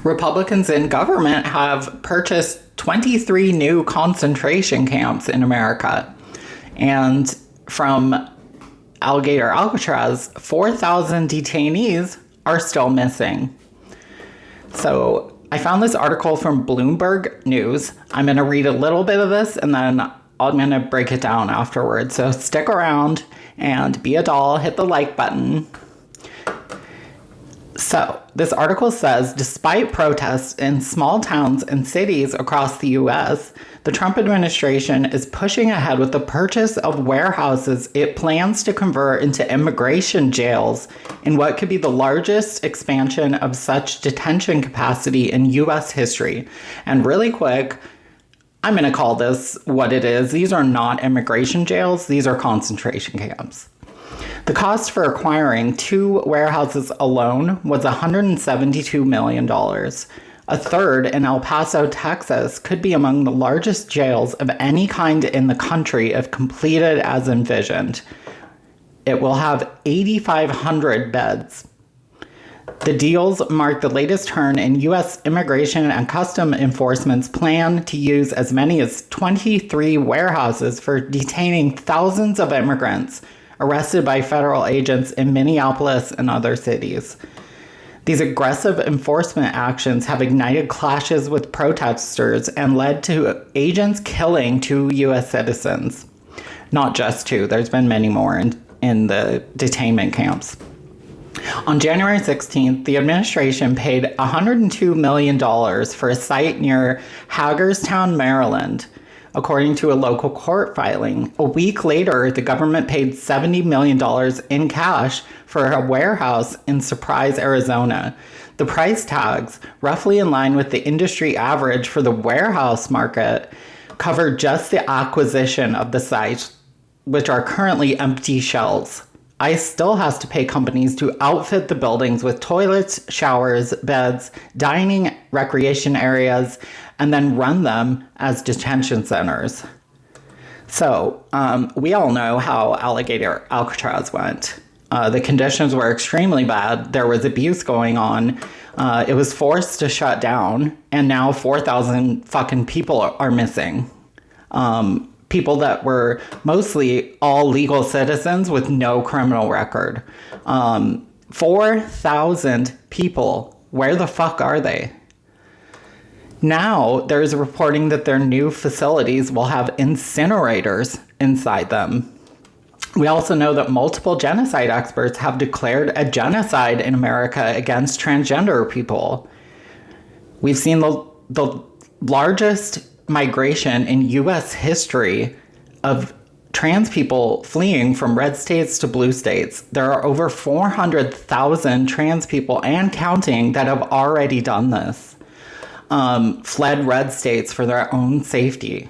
Republicans in government have purchased 23 new concentration camps in America. And from Alligator Alcatraz, 4,000 detainees are still missing. So I found this article from Bloomberg News. I'm going to read a little bit of this and then I'm going to break it down afterwards. So stick around and be a doll, hit the like button. So, this article says, despite protests in small towns and cities across the U.S., the Trump administration is pushing ahead with the purchase of warehouses it plans to convert into immigration jails in what could be the largest expansion of such detention capacity in U.S. history. And really quick, I'm going to call this what it is. These are not immigration jails. These are concentration camps. The cost for acquiring 2 warehouses alone was $172 million. A third in El Paso, Texas, could be among the largest jails of any kind in the country if completed as envisioned. It will have 8,500 beds. The deals mark the latest turn in U.S. Immigration and Customs Enforcement's plan to use as many as 23 warehouses for detaining thousands of immigrants arrested by federal agents in Minneapolis and other cities. These aggressive enforcement actions have ignited clashes with protesters and led to agents killing 2 U.S. citizens. Not just 2, there's been many more in the detainment camps. On January 16th, the administration paid $102 million for a site near Hagerstown, Maryland, according to a local court filing. A week later, the government paid $70 million in cash for a warehouse in Surprise, Arizona. The price tags, roughly in line with the industry average for the warehouse market, covered just the acquisition of the site, which are currently empty shells. ICE still has to pay companies to outfit the buildings with toilets, showers, beds, dining, recreation areas, and then run them as detention centers. So, we all know how Alligator Alcatraz went. The conditions were extremely bad. There was abuse going on. It was forced to shut down, and now 4,000 fucking people are missing. People that were mostly all legal citizens with no criminal record. 4,000 people. Where the fuck are they? Now, there's reporting that their new facilities will have incinerators inside them. We also know that multiple genocide experts have declared a genocide in America against transgender people. We've seen the largest migration in U.S. history of trans people fleeing from red states to blue states. There are over 400,000 trans people and counting that have already done this. Fled red states for their own safety.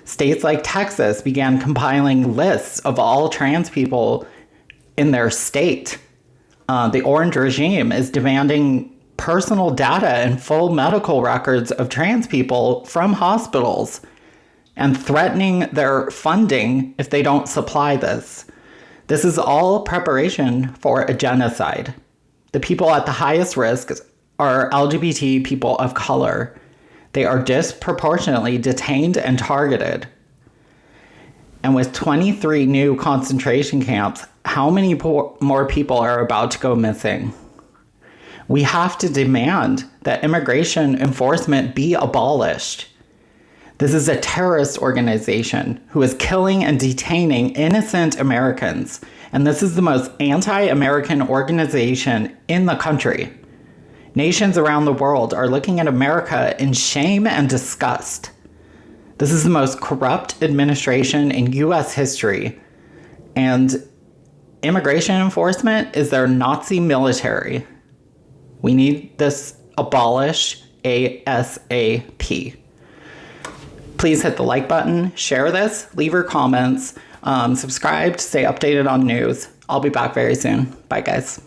States like Texas began compiling lists of all trans people in their state. The Orange regime is demanding personal data and full medical records of trans people from hospitals and threatening their funding if they don't supply this. This is all preparation for a genocide. The people at the highest risk are LGBT people of color. They are disproportionately detained and targeted. And with 23 new concentration camps, how many more people are about to go missing? We have to demand that immigration enforcement be abolished. This is a terrorist organization who is killing and detaining innocent Americans, and this is the most anti-American organization in the country. Nations around the world are looking at America in shame and disgust. This is the most corrupt administration in U.S. history, and immigration enforcement is their Nazi military. We need this abolished ASAP. Please hit the like button, share this, leave your comments, subscribe to stay updated on news. I'll be back very soon. Bye, guys.